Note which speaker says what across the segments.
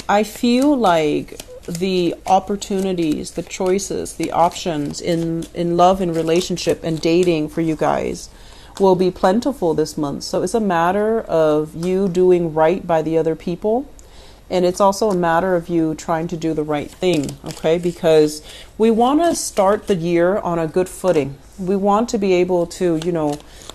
Speaker 1: I feel like the opportunities, the choices, the options in love and relationship and dating for you guys will be plentiful this month. So it's a matter of you doing right by the other people. And it's also a matter of you trying to do the right thing, okay? Because we want to start the year on a good footing. We want to be able to,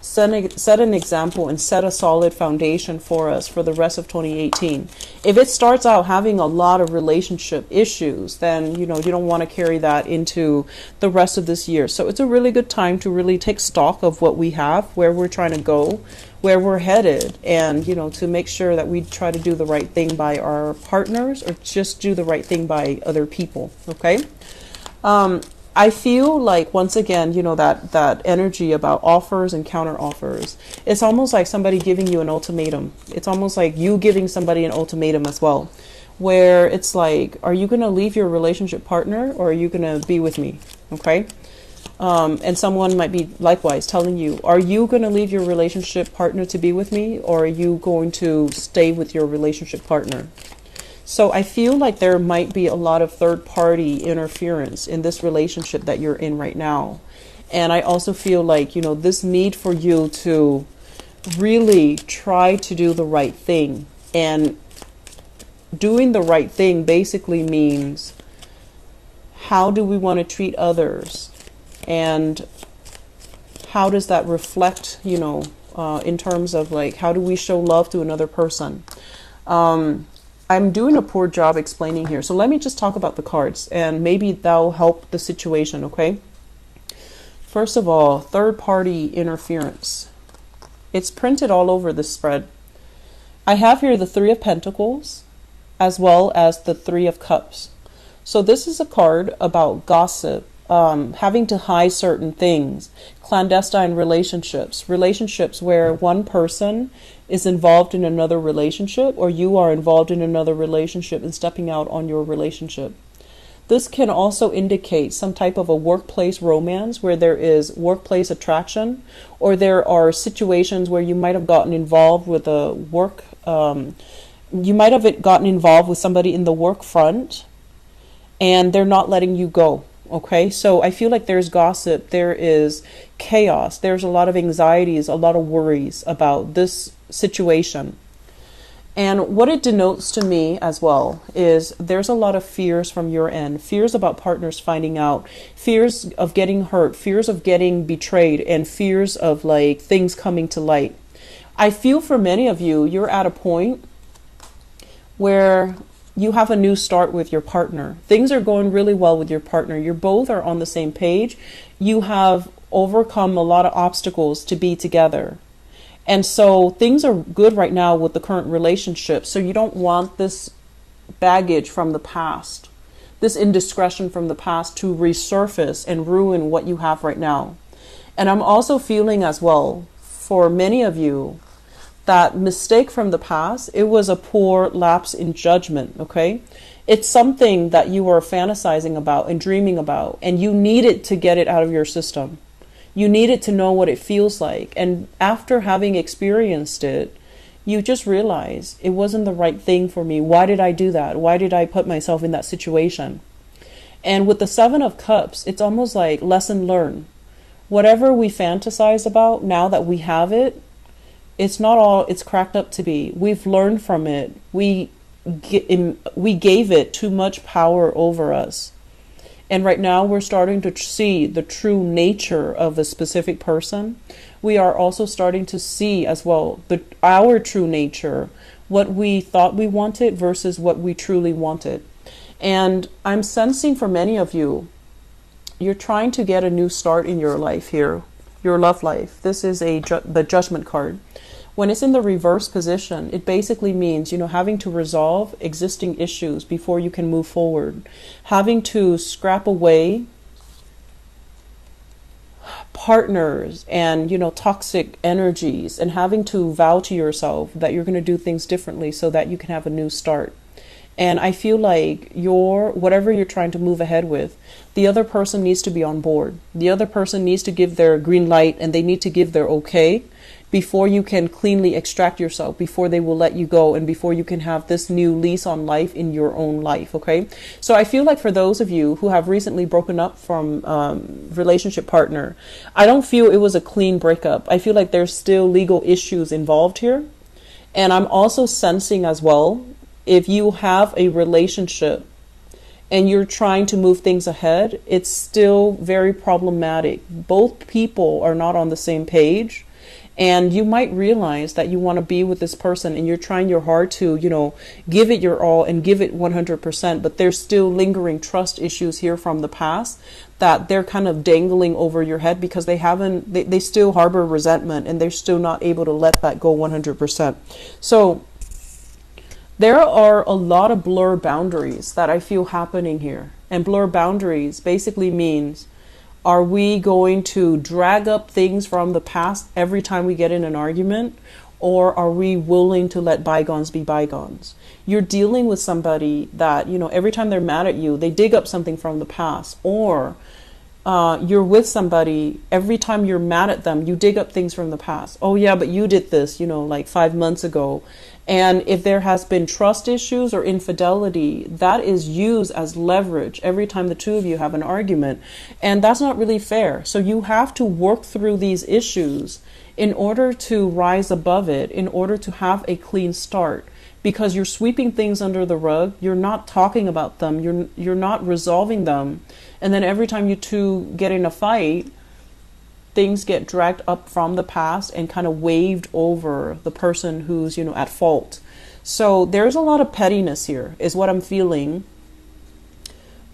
Speaker 1: set an example and set a solid foundation for us for the rest of 2018. If it starts out having a lot of relationship issues, then, you don't want to carry that into the rest of this year. So it's a really good time to really take stock of what we have, where we're trying to go, where we're headed, and, to make sure that we try to do the right thing by our partners or just do the right thing by other people, okay? I feel like, once again, that energy about offers and counter offers, it's almost like somebody giving you an ultimatum. It's almost like you giving somebody an ultimatum as well, where it's like, are you going to leave your relationship partner or are you going to be with me? Okay. And someone might be likewise telling you, are you going to leave your relationship partner to be with me, or are you going to stay with your relationship partner? So I feel like there might be a lot of third-party interference in this relationship that you're in right now. And I also feel like, this need for you to really try to do the right thing. And doing the right thing basically means, how do we want to treat others? And how does that reflect, in terms of like, how do we show love to another person? I'm doing a poor job explaining here. So let me just talk about the cards and maybe that'll help the situation, okay? First of all, third-party interference. It's printed all over the spread. I have here the Three of Pentacles as well as the Three of Cups. So this is a card about gossip, having to hide certain things, clandestine relationships where one person is involved in another relationship, or you are involved in another relationship and stepping out on your relationship. This can also indicate some type of a workplace romance where there is workplace attraction, or there are situations where you might have gotten involved with you might have gotten involved with somebody in the work front and they're not letting you go. Okay, so I feel like there's gossip, there is chaos, there's a lot of anxieties, a lot of worries about this situation. And what it denotes to me as well is there's a lot of fears from your end, fears about partners finding out, fears of getting hurt, fears of getting betrayed, and fears of like things coming to light. I feel for many of you, you're at a point where you have a new start with your partner. Things are going really well with your partner. You both are on the same page. You have overcome a lot of obstacles to be together. And so things are good right now with the current relationship. So you don't want this baggage from the past, this indiscretion from the past to resurface and ruin what you have right now. And I'm also feeling as well, for many of you, that mistake from the past, it was a poor lapse in judgment, okay? It's something that you were fantasizing about and dreaming about, and you needed to get it out of your system. You needed to know what it feels like. And after having experienced it, you just realize it wasn't the right thing for me. Why did I do that? Why did I put myself in that situation? And with the Seven of Cups, it's almost like lesson learned. Whatever we fantasize about, now that we have it, it's not all it's cracked up to be. We've learned from it. We gave it too much power over us. And right now we're starting to see the true nature of a specific person. We are also starting to see as well our true nature, what we thought we wanted versus what we truly wanted. And I'm sensing for many of you, you're trying to get a new start in your life here, your love life. This is the Judgment card. When it's in the reverse position, it basically means, having to resolve existing issues before you can move forward, having to scrap away partners and, toxic energies, and having to vow to yourself that you're going to do things differently so that you can have a new start. And I feel like whatever you're trying to move ahead with, the other person needs to be on board. The other person needs to give their green light, and they need to give their okay. before you can cleanly extract yourself, before they will let you go, and before you can have this new lease on life in your own life. Okay, so I feel like for those of you who have recently broken up from relationship partner, I don't feel it was a clean breakup. I feel like there's still legal issues involved here. And I'm also sensing as well, if you have a relationship and you're trying to move things ahead, it's still very problematic. Both people are not on the same page. And you might realize that you want to be with this person and you're trying your hard to, give it your all and give it 100%. But there's still lingering trust issues here from the past that they're kind of dangling over your head because they still harbor resentment and they're still not able to let that go 100%. So there are a lot of blur boundaries that I feel happening here. And blur boundaries basically means, are we going to drag up things from the past every time we get in an argument? Or are we willing to let bygones be bygones? You're dealing with somebody that, every time they're mad at you, they dig up something from the past. Or you're with somebody, every time you're mad at them, you dig up things from the past. Oh yeah, but you did this, like 5 months ago. And if there has been trust issues or infidelity, that is used as leverage every time the two of you have an argument. And that's not really fair. So you have to work through these issues in order to rise above it, in order to have a clean start. Because you're sweeping things under the rug, you're not talking about them, you're not resolving them. And then every time you two get in a fight, things get dragged up from the past and kind of waved over the person who's, at fault. So there's a lot of pettiness here, is what I'm feeling.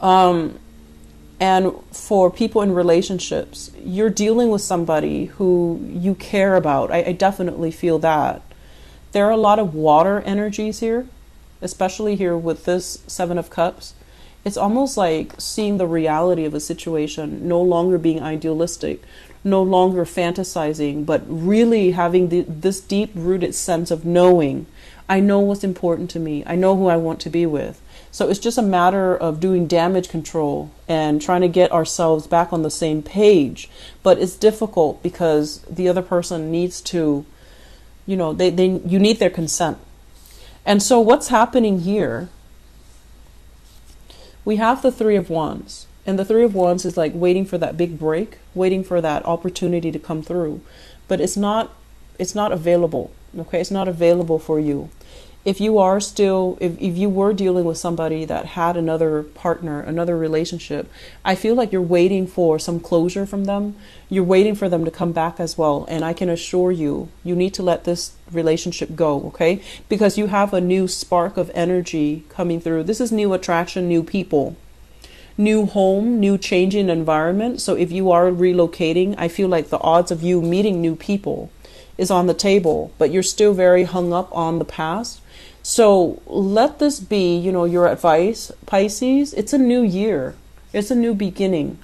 Speaker 1: And for people in relationships, you're dealing with somebody who you care about. I definitely feel that. There are a lot of water energies here, especially here with this 7 of Cups. It's almost like seeing the reality of a situation, no longer being idealistic, no longer fantasizing, but really having this deep-rooted sense of knowing, I know what's important to me. I know who I want to be with. So it's just a matter of doing damage control and trying to get ourselves back on the same page. But it's difficult because the other person needs to, you need their consent. And so what's happening here, we have the 3 of Wands. And the 3 of Wands is like waiting for that big break, waiting for that opportunity to come through. But it's not available. Okay, it's not available for you. If you are still, if you were dealing with somebody that had another partner, another relationship, I feel like you're waiting for some closure from them. You're waiting for them to come back as well. And I can assure you, you need to let this relationship go, okay? Because you have a new spark of energy coming through. This is new attraction, new people, new home, new changing environment. So if you are relocating, I feel like the odds of you meeting new people is on the table, but you're still very hung up on the past. So let this be, your advice, Pisces. It's a new year. It's a new beginning.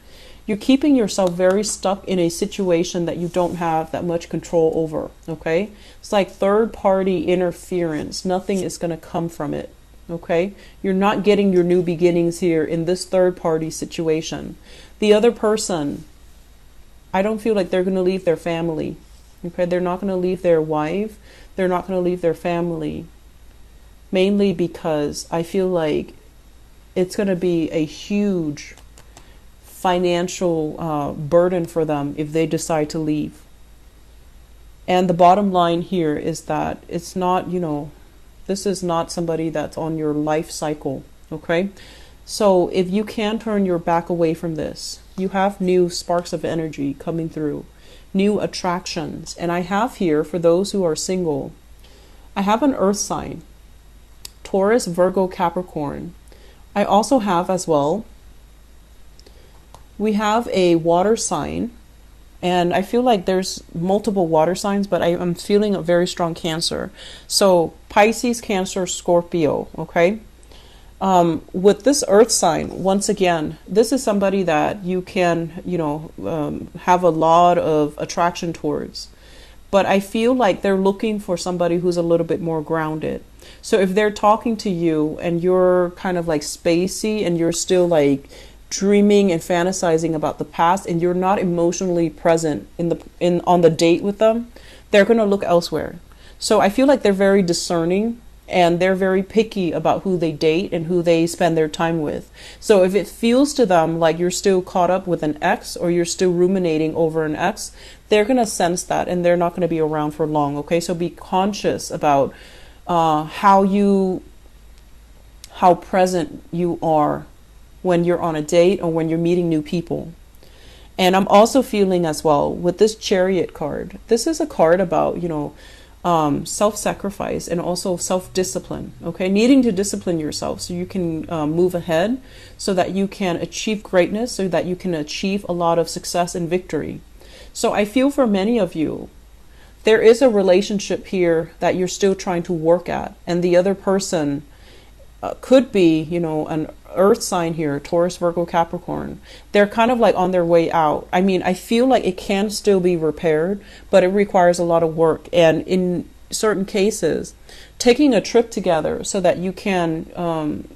Speaker 1: You're keeping yourself very stuck in a situation that you don't have that much control over, okay? It's like third-party interference. Nothing is going to come from it, okay? You're not getting your new beginnings here in this third-party situation. The other person, I don't feel like they're going to leave their family, okay? They're not going to leave their wife. They're not going to leave their family. Mainly because I feel like it's going to be a huge financial burden for them if they decide to leave. And the bottom line here is that it's not, this is not somebody that's on your life cycle, okay? So if you can turn your back away from this, you have new sparks of energy coming through, new attractions. And I have here, for those who are single, I have an earth sign. Taurus, Virgo, Capricorn. I also have as well, we have a water sign, and I feel like there's multiple water signs, but I'm feeling a very strong Cancer. So Pisces, Cancer, Scorpio, okay? With this earth sign, once again, this is somebody that you can, have a lot of attraction towards. But I feel like they're looking for somebody who's a little bit more grounded. So if they're talking to you and you're kind of like spacey and you're still like dreaming and fantasizing about the past and you're not emotionally present on the date with them, they're going to look elsewhere. So I feel like they're very discerning, and they're very picky about who they date and who they spend their time with. So if it feels to them like you're still caught up with an ex, or you're still ruminating over an ex, they're going to sense that, and they're not going to be around for long. Okay, so be conscious about how present you are when you're on a date or when you're meeting new people. And I'm also feeling as well with this Chariot card, this is a card about, self-sacrifice and also self-discipline. Okay, needing to discipline yourself so you can move ahead, so that you can achieve greatness, so that you can achieve a lot of success and victory. So I feel for many of you, there is a relationship here that you're still trying to work at, and the other person could be, an earth sign here, Taurus, Virgo, Capricorn. They're kind of like on their way out. I mean, I feel like it can still be repaired, but it requires a lot of work. And in certain cases, taking a trip together so that you can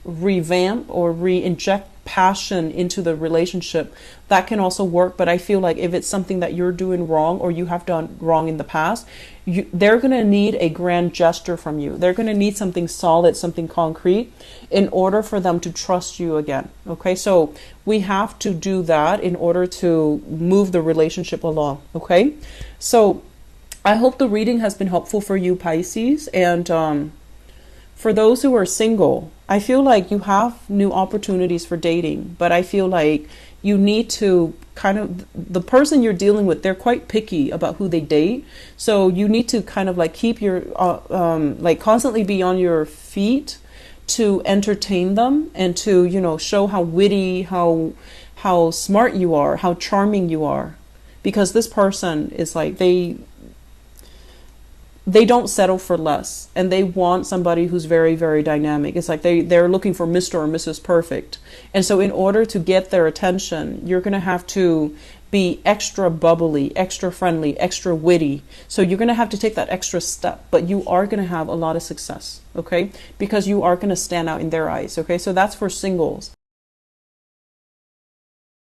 Speaker 1: revamp or re-inject passion into the relationship, that can also work. But I feel like if it's something that you're doing wrong, or you have done wrong in the past, they're going to need a grand gesture from you. They're going to need something solid, something concrete, in order for them to trust you again. Okay, so we have to do that in order to move the relationship along. Okay, so I hope the reading has been helpful for you, Pisces. And for those who are single, I feel like you have new opportunities for dating, but I feel like you need to the person you're dealing with, they're quite picky about who they date. So you need to kind of like keep your, constantly be on your feet to entertain them, and to, show how witty, how smart you are, how charming you are. Because this person is like, they don't settle for less, and they want somebody who's very, very dynamic. It's like they're looking for Mr. or Mrs. Perfect. And so in order to get their attention, you're going to have to be extra bubbly, extra friendly, extra witty. So you're going to have to take that extra step, but you are going to have a lot of success, okay? Because you are going to stand out in their eyes, okay? So that's for singles.